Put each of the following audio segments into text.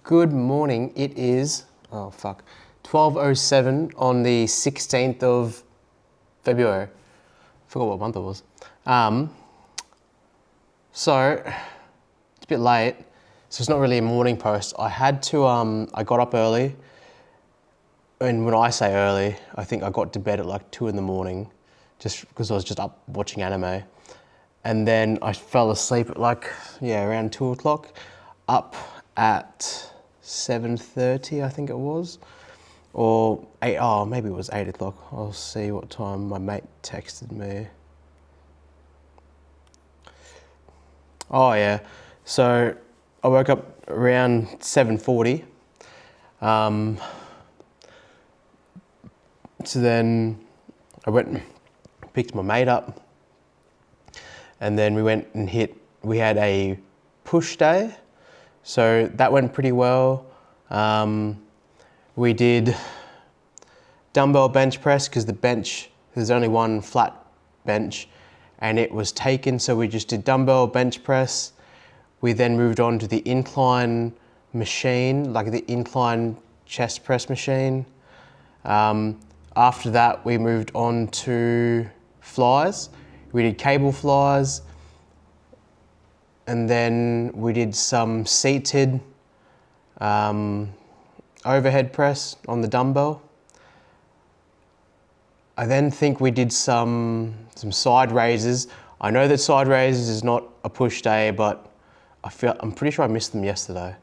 Good morning. It is, 12:07 on the 16th of February. I forgot what month it was. So it's a bit late, so it's not really a morning post. I had to, I got up early, and when I say early, I think I got to bed at like 2 in the morning, just because I was just up watching anime. And then I fell asleep at around 2 o'clock, up at 7:30, I think it was, or 8, maybe it was 8 o'clock. I'll see what time my mate texted me. Oh yeah, so I woke up around 7:40. So then I went and picked my mate up, and then we went and we had a push day. So that went pretty well. We did dumbbell bench press because there's only one flat bench and it was taken. So we just did dumbbell bench press. We then moved on to the incline machine, like the incline chest press machine. After that, we moved on to flies. We did cable flies. And then we did some seated overhead press on the dumbbell. I then think we did some side raises. I know that side raises is not a push day, but I'm pretty sure I missed them yesterday.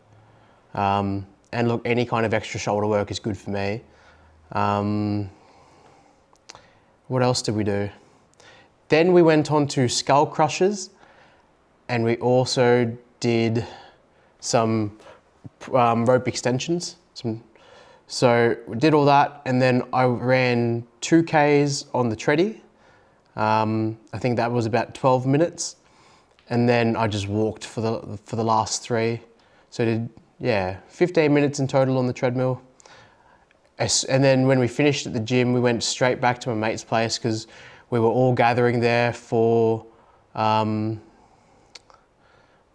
And look, any kind of extra shoulder work is good for me. What else did we do? Then we went on to skull crushers. And we also did some rope extensions. So we did all that, and then I ran 2Ks on the treadie. I think that was about 12 minutes, and then I just walked for the last 3. So I did 15 minutes in total on the treadmill. And then when we finished at the gym, we went straight back to my mate's place because we were all gathering there for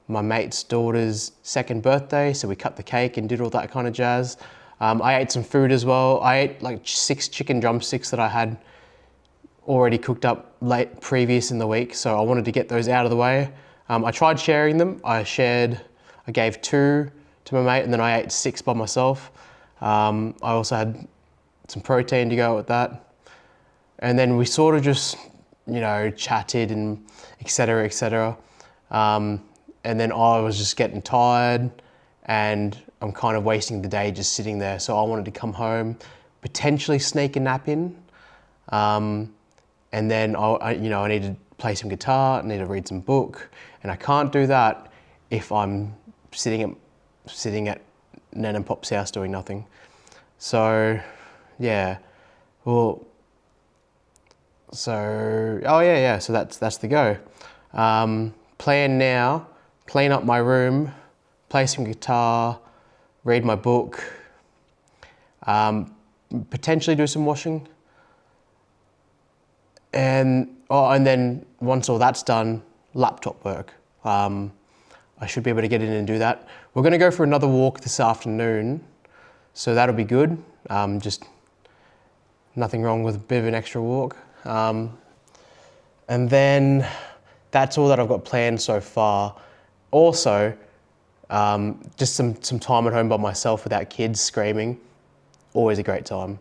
my mate's daughter's 2nd birthday, so we cut the cake and did all that kind of jazz. I ate some food as well. I ate like 6 chicken drumsticks that I had already cooked up previous in the week, so I wanted to get those out of the way. I tried sharing them. I gave 2 to my mate, and then I ate 6 by myself. I also had some protein to go with that. And then we sort of just, chatted and et cetera. And then I was just getting tired and I'm kind of wasting the day just sitting there. So I wanted to come home, potentially sneak a nap in. And then I need to play some guitar, I need to read some book. And I can't do that if I'm sitting at Nan and Pop's house doing nothing. So so that's the go. Plan now. Clean up my room, play some guitar, read my book, potentially do some washing. And then once all that's done, laptop work. I should be able to get in and do that. We're gonna go for another walk this afternoon, so that'll be good. Just nothing wrong with a bit of an extra walk. And then that's all that I've got planned so far. Also, just some time at home by myself without kids screaming, always a great time.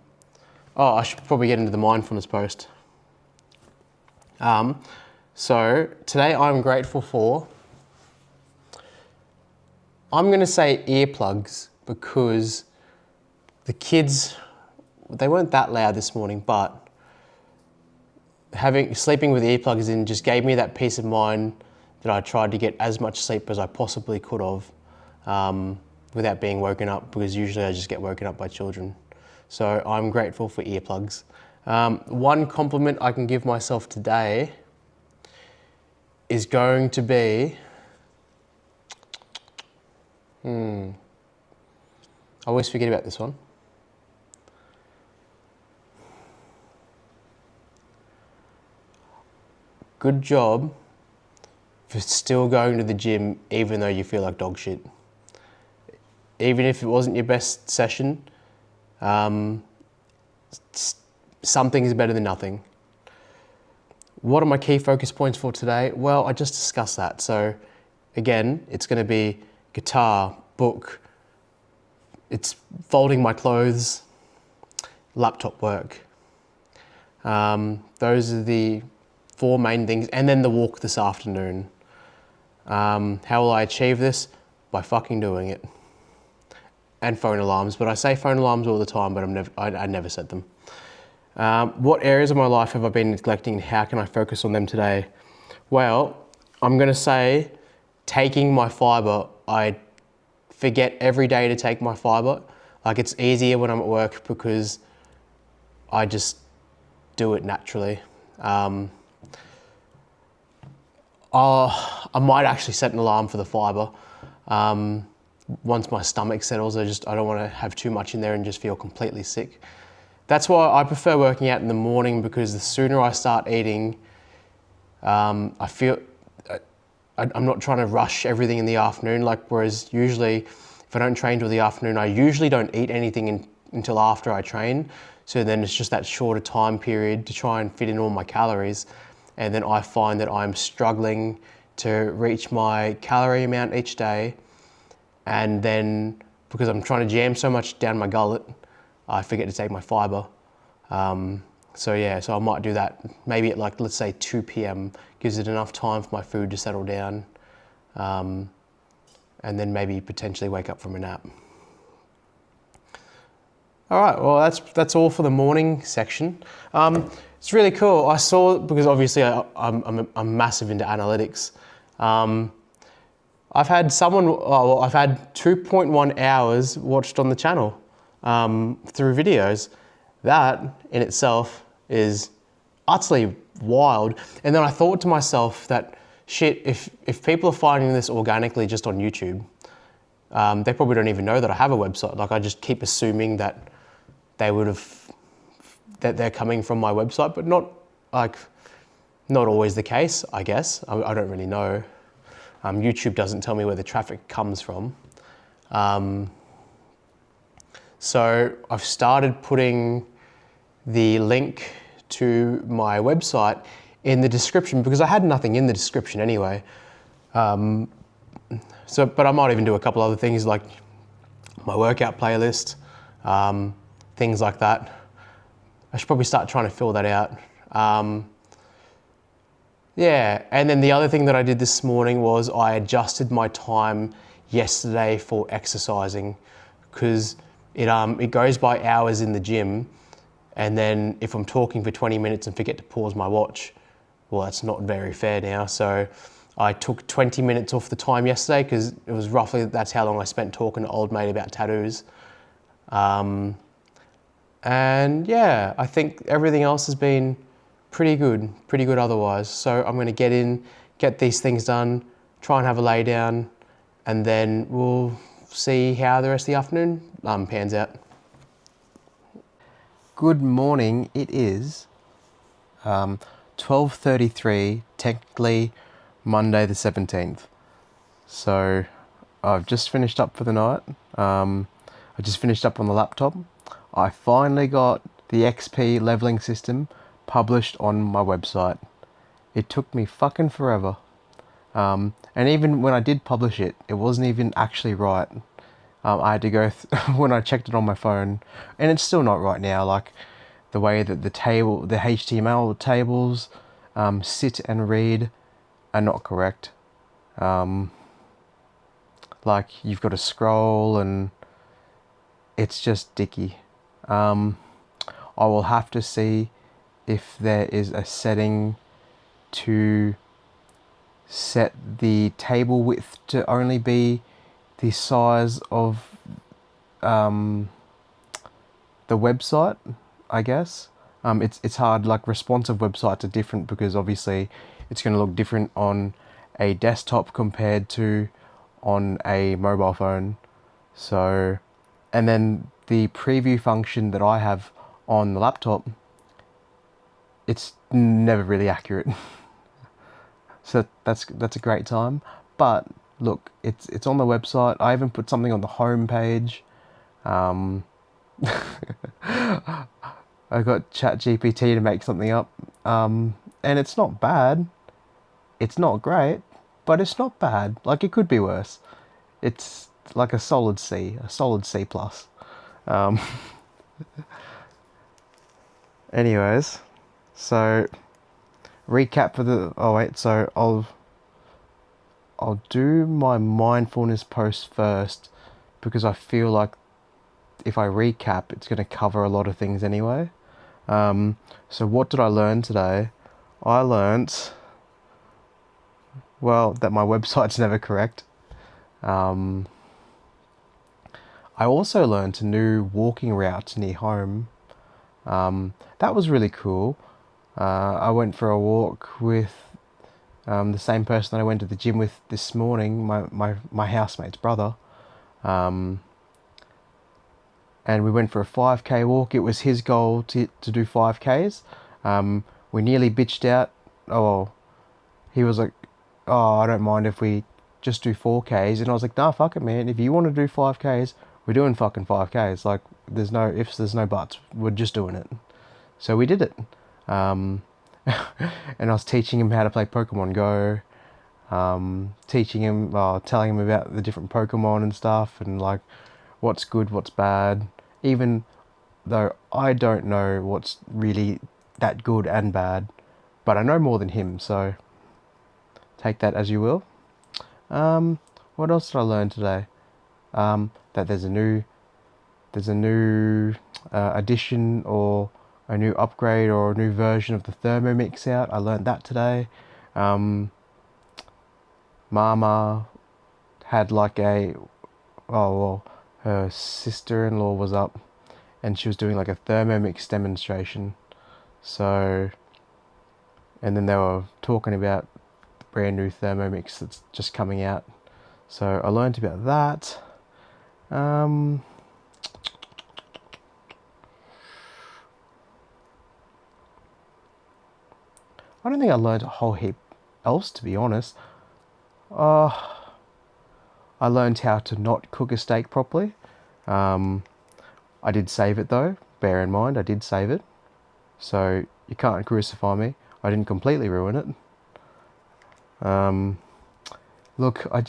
Oh, I should probably get into the mindfulness post. So today I'm grateful for, I'm going to say earplugs, because the kids, they weren't that loud this morning, but sleeping with earplugs in just gave me that peace of mind that I tried to get as much sleep as I possibly could have without being woken up, because usually I just get woken up by children. So I'm grateful for earplugs. One compliment I can give myself today is going to be, I always forget about this one. Good job for still going to the gym even though you feel like dog shit. even if it wasn't your best session, something is better than nothing. What are my key focus points for today? Well, I just discussed that. So again, it's going to be guitar, book, it's folding my clothes, laptop work. Those are the 4 main things, and then the walk this afternoon. How will I achieve this? By fucking doing it. And phone alarms, but I say phone alarms all the time, but I never set them. What areas of my life have I been neglecting, and how can I focus on them today? Well, I'm gonna say taking my fibre. I forget every day to take my fibre. Like, it's easier when I'm at work because I just do it naturally. I might actually set an alarm for the fibre. Once my stomach settles, I don't want to have too much in there and just feel completely sick. That's why I prefer working out in the morning, because the sooner I start eating, I feel I'm not trying to rush everything in the afternoon. Like, whereas usually if I don't train till the afternoon, I usually don't eat anything until after I train. So then it's just that shorter time period to try and fit in all my calories. And then I find that I'm struggling to reach my calorie amount each day. And then because I'm trying to jam so much down my gullet, I forget to take my fibre. So I might do that maybe at, like, let's say 2 p.m. gives it enough time for my food to settle down. And then maybe potentially wake up from a nap. All right, well, that's all for the morning section. It's really cool. I saw, because obviously I'm massive into analytics. I've had 2.1 hours watched on the channel through videos. That in itself is utterly wild. And then I thought to myself that, shit, if people are finding this organically just on YouTube, they probably don't even know that I have a website. Like, I just keep assuming that they're coming from my website, but not always the case, I guess. I don't really know. YouTube doesn't tell me where the traffic comes from. So I've started putting the link to my website in the description, because I had nothing in the description anyway. But I might even do a couple other things, like my workout playlist, things like that. I should probably start trying to fill that out. And then the other thing that I did this morning was I adjusted my time yesterday for exercising, because it goes by hours in the gym, and then if I'm talking for 20 minutes and forget to pause my watch, well, that's not very fair now. So I took 20 minutes off the time yesterday, because it was roughly, that's how long I spent talking to old mate about tattoos. And yeah, I think everything else has been pretty good otherwise. So I'm going to get these things done, try and have a lay down, and then we'll see how the rest of the afternoon pans out. Good morning. It is 12:33, technically Monday the 17th. So I've just finished up for the night. I just finished up on the laptop. I finally got the XP leveling system published on my website. It took me fucking forever. And even when I did publish it, it wasn't even actually right. I had to go when I checked it on my phone, and it's still not right now. Like, the way that the HTML tables sit and read are not correct. Like, you've got to scroll, and it's just dicky. I will have to see if there is a setting to set the table width to only be the size of the website, I guess. It's hard, like, responsive websites are different, because obviously it's going to look different on a desktop compared to on a mobile phone. So, and then the preview function that I have on the laptop, it's never really accurate. So that's a great time. But Look, it's on the website. I even put something on the home page. I got ChatGPT to make something up, and it's not bad. It's not great, but it's not bad. Like, it could be worse. It's like a solid C plus. Um, anyways, so recap for the. Oh wait, so I'll do my mindfulness post first because I feel like if I recap, it's going to cover a lot of things anyway. So what did I learn today? I learnt, well, that my website's never correct. I also learned a new walking route near home. That was really cool. I went for a walk with the same person that I went to the gym with this morning, my housemate's brother. And we went for a 5k walk. It was his goal to do 5ks. We nearly bitched out. Oh, he was like, oh, I don't mind if we just do 4Ks. And I was like, nah, fuck it, man. If you want to do 5Ks, we're doing fucking 5Ks. Like, there's no ifs, there's no buts. We're just doing it. So we did it. And I was teaching him how to play Pokemon Go. Teaching him, telling him about the different Pokemon and stuff, and like what's good, what's bad. Even though I don't know what's really that good and bad, but I know more than him, so take that as you will. What else did I learn today? That there's a new addition or a new upgrade or a new version of the Thermomix out. I learned that today. Mama had like her sister-in-law was up and she was doing like a Thermomix demonstration. So, and then they were talking about the brand new Thermomix that's just coming out. So I learned about that. I don't think I learned a whole heap else, to be honest. I learned how to not cook a steak properly. I did save it though. Bear in mind, I did save it. So you can't crucify me. I didn't completely ruin it. Look, I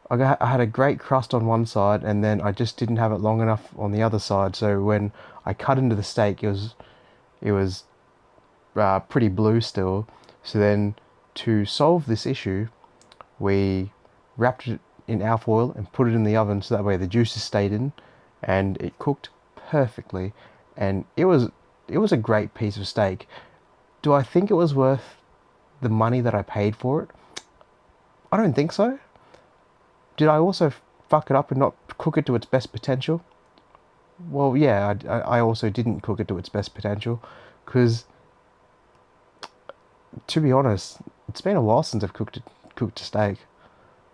had a great crust on one side, and then I just didn't have it long enough on the other side. So when I cut into the steak, it was pretty blue still. So then, to solve this issue, we wrapped it in alfoil and put it in the oven so that way the juices stayed in, and it cooked perfectly. And it was a great piece of steak. Do I think it was worth the money that I paid for it? I don't think so. Did I also fuck it up and not cook it to its best potential? Well, yeah, I also didn't cook it to its best potential, because, to be honest, it's been a while since I've cooked a steak.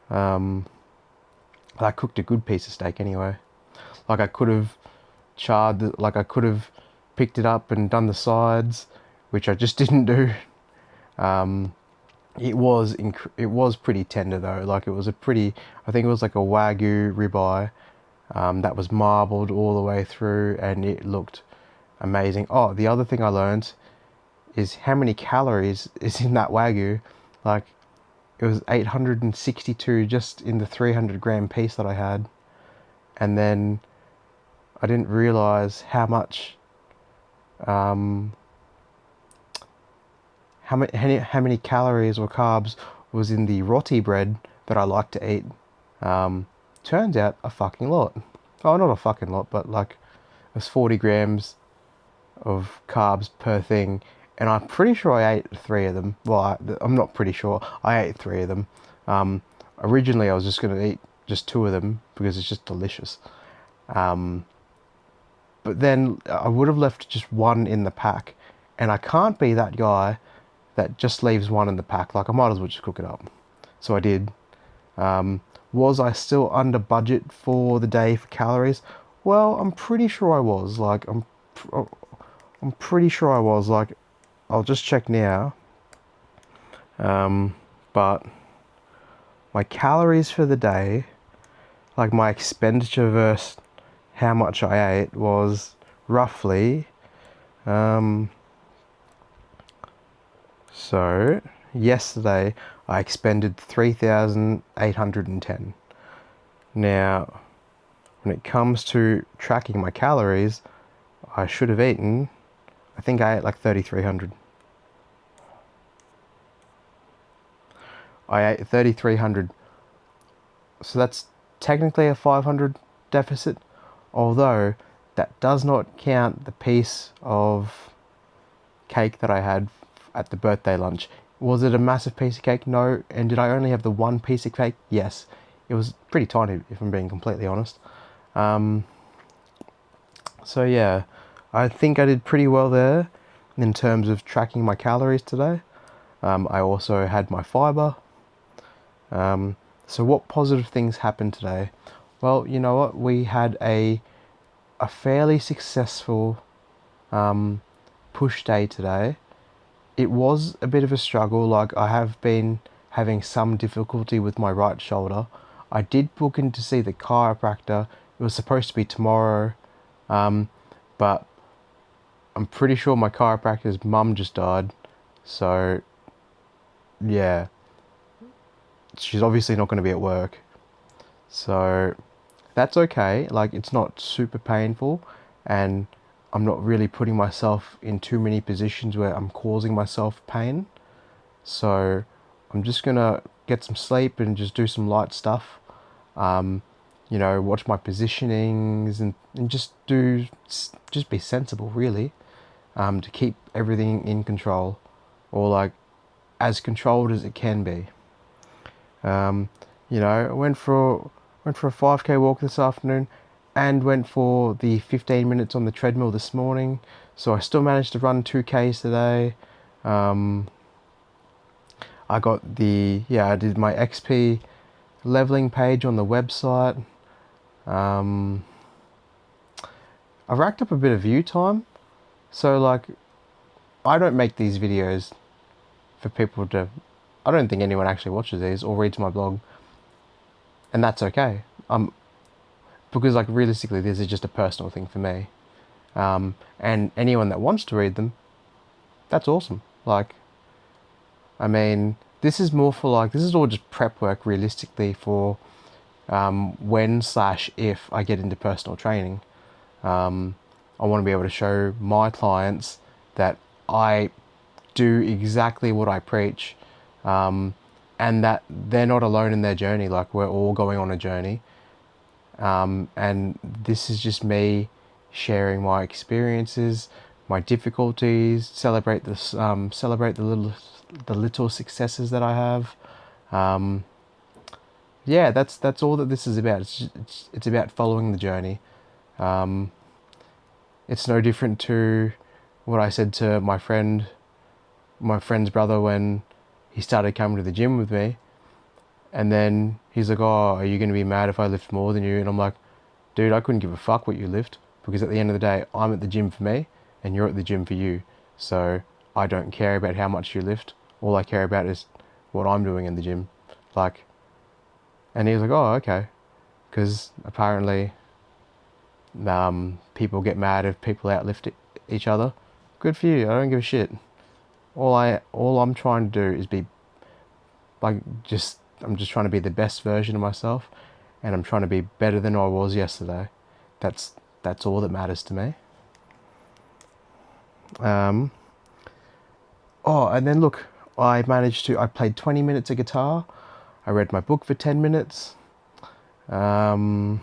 I cooked a good piece of steak anyway. Like, I could have I could have picked it up and done the sides, which I just didn't do. It was pretty tender though. Like, I think it was like a Wagyu ribeye that was marbled all the way through, and it looked amazing. Oh, the other thing I learned is how many calories is in that Wagyu. Like, it was 862 just in the 300-gram piece that I had. And then I didn't realize how much, how many calories or carbs was in the roti bread that I like to eat. Turns out a fucking lot. Oh, not a fucking lot, but like, it was 40 grams of carbs per thing. And I'm pretty sure I ate 3 of them. Well, I'm not pretty sure. I ate 3 of them. Originally, I was just going to eat just 2 of them because it's just delicious. But then I would have left just 1 in the pack. And I can't be that guy that just leaves 1 in the pack. Like, I might as well just cook it up. So I did. Was I still under budget for the day for calories? Well, I'm pretty sure I was. Like, I'm pretty sure I was. Like, I'll just check now. But my calories for the day, like my expenditure versus how much I ate, was roughly, so yesterday I expended 3,810. Now, when it comes to tracking my calories, I should have eaten, I think I ate like 3,300. I ate 3,300. So that's technically a 500 deficit, although that does not count the piece of cake that I had at the birthday lunch. Was it a massive piece of cake? No. And did I only have the one piece of cake? Yes. It was pretty tiny, if I'm being completely honest. So yeah, I think I did pretty well there in terms of tracking my calories today. I also had my fiber. So what positive things happened today? Well, you know what? We had a fairly successful push day today. It was a bit of a struggle. Like, I have been having some difficulty with my right shoulder. I did book in to see the chiropractor. It was supposed to be tomorrow, but I'm pretty sure my chiropractor's mum just died. So yeah, she's obviously not going to be at work. So that's okay. Like, it's not super painful, and I'm not really putting myself in too many positions where I'm causing myself pain. So I'm just gonna get some sleep and just do some light stuff. You know, watch my positionings and just be sensible, really, to keep everything in control, or like as controlled as it can be. You know, I went for a 5k walk this afternoon, and went for the 15 minutes on the treadmill this morning. So I still managed to run 2k's today. I did my XP leveling page on the website. I racked up a bit of view time. So like, I don't make these videos for people to, I don't think anyone actually watches these or reads my blog. And that's okay. Because like, realistically, this is just a personal thing for me. And anyone that wants to read them, that's awesome. Like, I mean, this is more for like, this is all just prep work realistically for when/if I get into personal training. I want to be able to show my clients that I do exactly what I preach, and that they're not alone in their journey. Like, we're all going on a journey. And this is just me sharing my experiences, my difficulties, celebrate the little successes that I have. Yeah, that's all that this is about. It's about following the journey. It's no different to what I said to my friend's brother when he started coming to the gym with me. And then he's like, "Oh, are you going to be mad if I lift more than you?" And I'm like, "Dude, I couldn't give a fuck what you lift, because at the end of the day, I'm at the gym for me and you're at the gym for you. So I don't care about how much you lift. All I care about is what I'm doing in the gym." Like, and he was like, "Oh, okay." Because apparently people get mad if people outlift each other. Good for you. I don't give a shit. All I'm trying to do is be like, I'm just trying to be the best version of myself, and I'm trying to be better than I was yesterday. That's all that matters to me. Oh, and then look, I played 20 minutes of guitar. I read my book for 10 minutes. And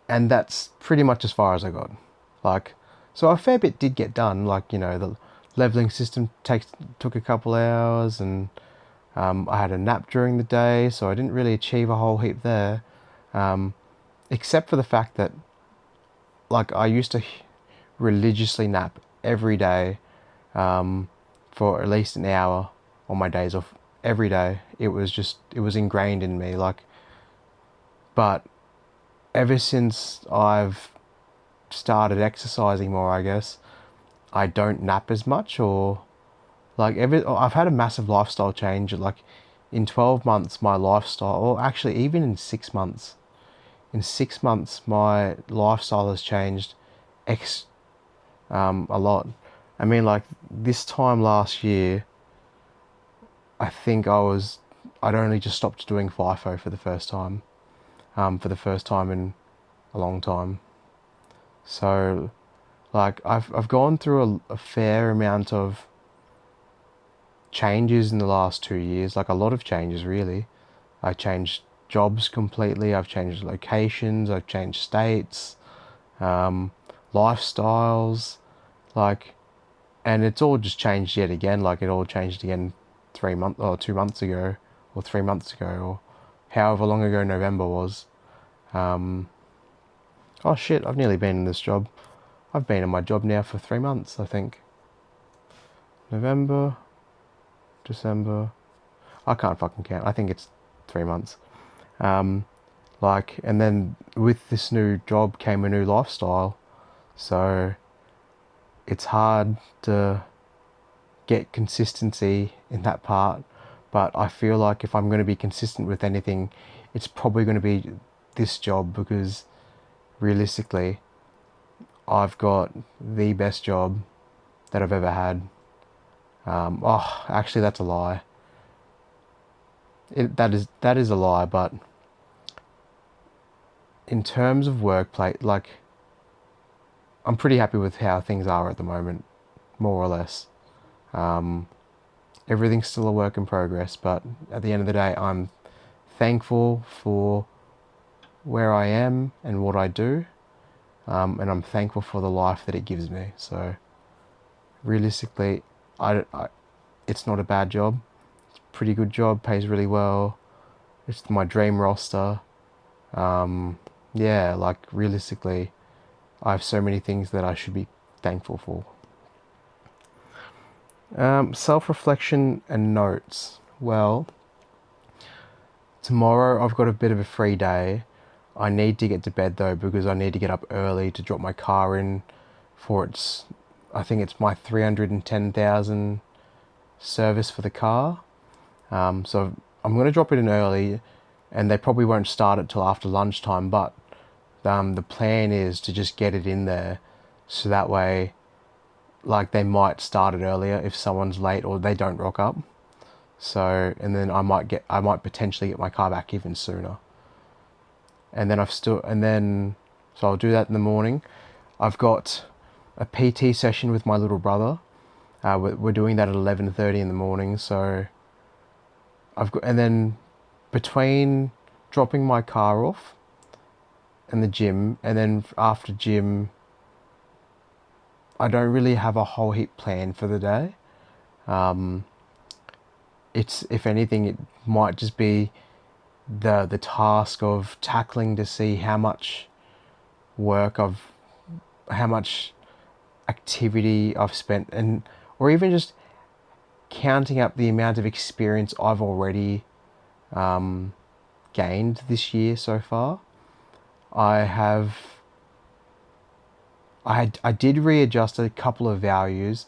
that's pretty much as far as I got. Like, so a fair bit did get done. Like, you know, the leveling system took a couple hours, and I had a nap during the day, so I didn't really achieve a whole heap there. Except for the fact that, like, I used to religiously nap every day, for at least an hour on my days off every day. It was ingrained in me. Like, but ever since I've started exercising more, I guess, I don't nap as much, or like I've had a massive lifestyle change. Like, in 12 months, my lifestyle, or actually even in 6 months, my lifestyle has changed a lot. I mean, like this time last year, I think I'd only just stopped doing FIFO for the first time in a long time. So, like, I've gone through a fair amount of changes in the last 2 years, like a lot of changes really. I changed jobs completely, I've changed locations, I've changed states, um, lifestyles, like, and it's all just changed yet again. Like, it all changed again 3 months or 2 months ago, or 3 months ago, or however long ago November was. Oh shit, I've nearly been in this job. I've been in my job now for 3 months, I think. November, December. I can't fucking count. I think it's 3 months. Like, and then with this new job came a new lifestyle. So it's hard to get consistency in that part. But I feel like if I'm going to be consistent with anything, it's probably going to be this job, because realistically, I've got the best job that I've ever had. Actually, that's a lie. That is a lie. But in terms of workplace, like, I'm pretty happy with how things are at the moment, more or less. Everything's still a work in progress, but at the end of the day, I'm thankful for where I am and what I do, and I'm thankful for the life that it gives me. So realistically, it's not a bad job. It's a pretty good job, pays really well. It's my dream roster. Yeah, like realistically, I have so many things that I should be thankful for. Self-reflection and notes. Well, tomorrow I've got a bit of a free day. I need to get to bed though, because I need to get up early to drop my car in for I think it's my 310,000 service for the car. So I'm going to drop it in early, and they probably won't start it till after lunchtime, but the plan is to just get it in there, so that way, like, they might start it earlier if someone's late or they don't rock up. So, and then I might potentially get my car back even sooner. And then so I'll do that in the morning. I've got a PT session with my little brother. We're doing that at 11:30 in the morning. So and then between dropping my car off and the gym, and then after gym, I don't really have a whole heap planned for the day. If anything, it might just be the task of tackling to see how much activity I've spent, or even just counting up the amount of experience I've already gained this year so far. I did readjust a couple of values.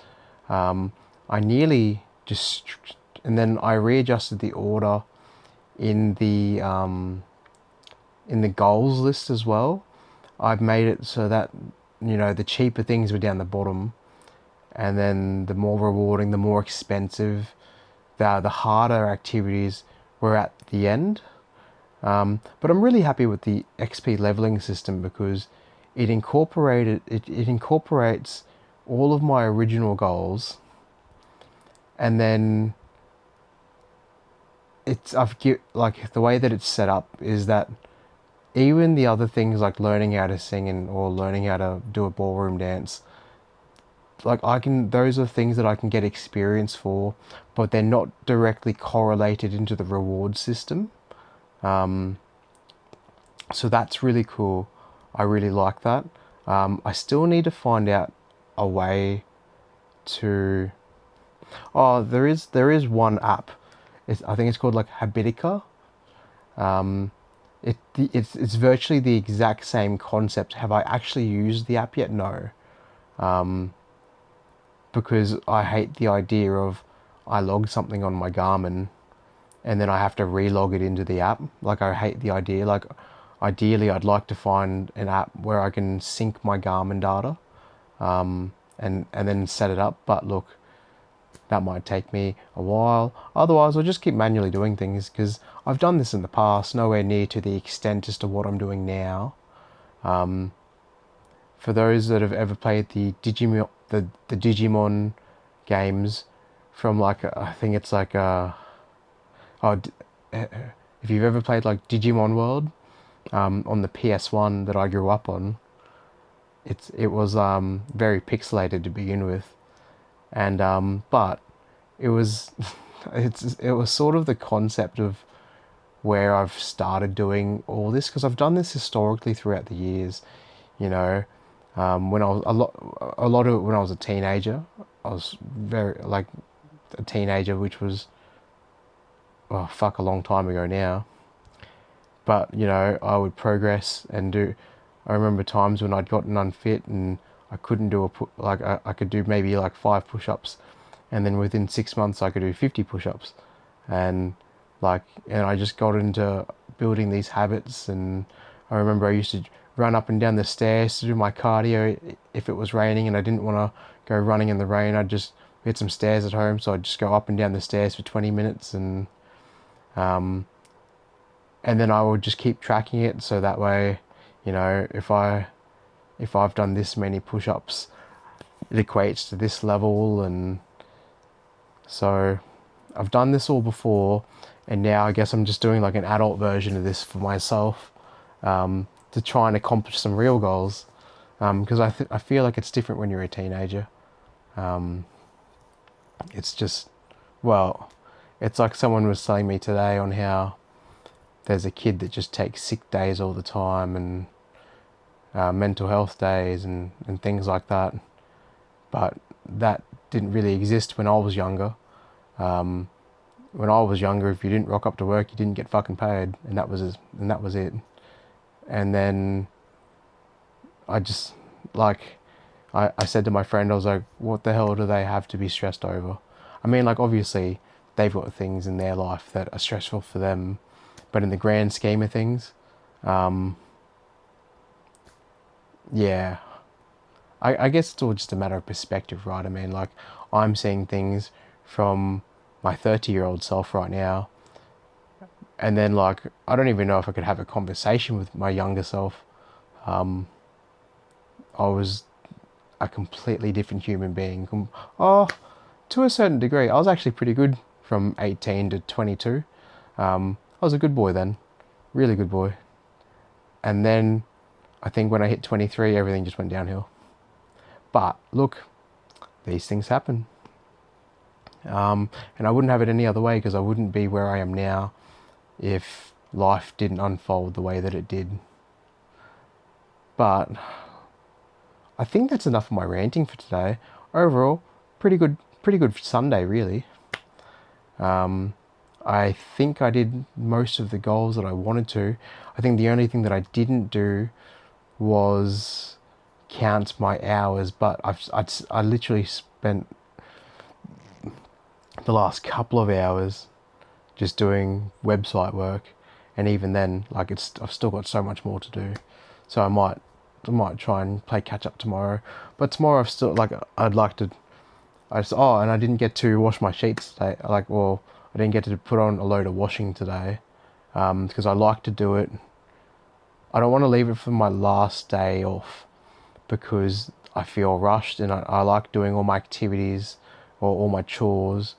I nearly just, and then I readjusted the order in the goals list as well. I've made it so that, the cheaper things were down the bottom, and then the more rewarding, the more expensive, the harder activities were at the end. But I'm really happy with the XP leveling system, because it incorporates all of my original goals, and then like, the way that it's set up is that even the other things like learning how to sing or learning how to do a ballroom dance, like, those are things that I can get experience for, but they're not directly correlated into the reward system. So that's really cool. I really like that. I still need to find out a way to. Oh, there is one app. I think it's called like Habitica. It's virtually the exact same concept. Have I actually used the app yet? No. Because I hate the idea of I logged something on my Garmin and then I have to relog it into the app. Like, I hate the idea. Like, ideally, I'd like to find an app where I can sync my Garmin data, and then set it up. But look, that might take me a while. Otherwise, I'll just keep manually doing things, because I've done this in the past, nowhere near to the extent as to what I'm doing now. For those that have ever played the Digimon games from, like, I think it's like oh, if you've ever played like Digimon World on the PS1 that I grew up on, it was very pixelated to begin with, and but it was it was sort of the concept of where I've started doing all this, because I've done this historically throughout the years. You know, when I was a lot of it when I was a teenager. I was very like a teenager, which was, oh fuck, a long time ago now. But you know, I would progress and do. I remember times when I'd gotten unfit and I couldn't do I could do maybe like 5 push-ups, and then within 6 months I could do 50 push-ups, and I just got into building these habits. And I remember I used to run up and down the stairs to do my cardio if it was raining and I didn't want to go running in the rain. We had some stairs at home, so I'd just go up and down the stairs for 20 minutes, um, and then I would just keep tracking it, so that way, you know, if I've done this many push-ups, it equates to this level. And so I've done this all before, and now I guess I'm just doing like an adult version of this for myself, to try and accomplish some real goals, because I feel like it's different when you're a teenager. It's just, well, it's like someone was telling me today on how there's a kid that just takes sick days all the time, and mental health days and things like that. But that didn't really exist when I was younger. When I was younger, if you didn't rock up to work, you didn't get fucking paid, and that was it. And then I just, like, I said to my friend, I was like, what the hell do they have to be stressed over? I mean, like, obviously they've got things in their life that are stressful for them, but in the grand scheme of things, yeah, I guess it's all just a matter of perspective, right? I mean, like, I'm seeing things from my 30-year-old self right now, and then, like, I don't even know if I could have a conversation with my younger self. I was a completely different human being. Oh, to a certain degree, I was actually pretty good from 18 to 22. I was a good boy then, really good boy. And then I think when I hit 23, everything just went downhill. But look, these things happen. And I wouldn't have it any other way, because I wouldn't be where I am now if life didn't unfold the way that it did. But I think that's enough of my ranting for today. Overall, pretty good Sunday, really. I think I did most of the goals that I wanted to. I think the only thing that I didn't do was count my hours, but I literally spent the last couple of hours just doing website work, and even then, like, I've still got so much more to do. So I might try and play catch up tomorrow. But tomorrow I've still, like, and I didn't get to wash my sheets today. I didn't get to put on a load of washing today, because I like to do it. I don't want to leave it for my last day off, because I feel rushed, and I like doing all my activities or all my chores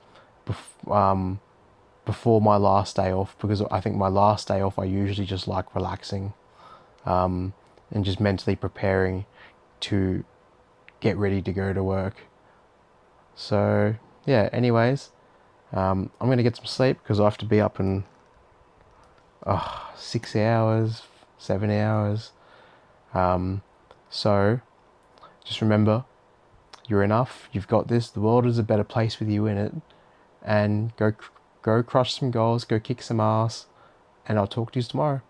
before my last day off, because I think my last day off I usually just like relaxing, and just mentally preparing to get ready to go to work. So yeah, anyways, I'm going to get some sleep, because I have to be up in 6 hours, 7 hours. So just remember, you're enough, you've got this, the world is a better place with you in it, and go crush some goals, go kick some ass, and I'll talk to you tomorrow.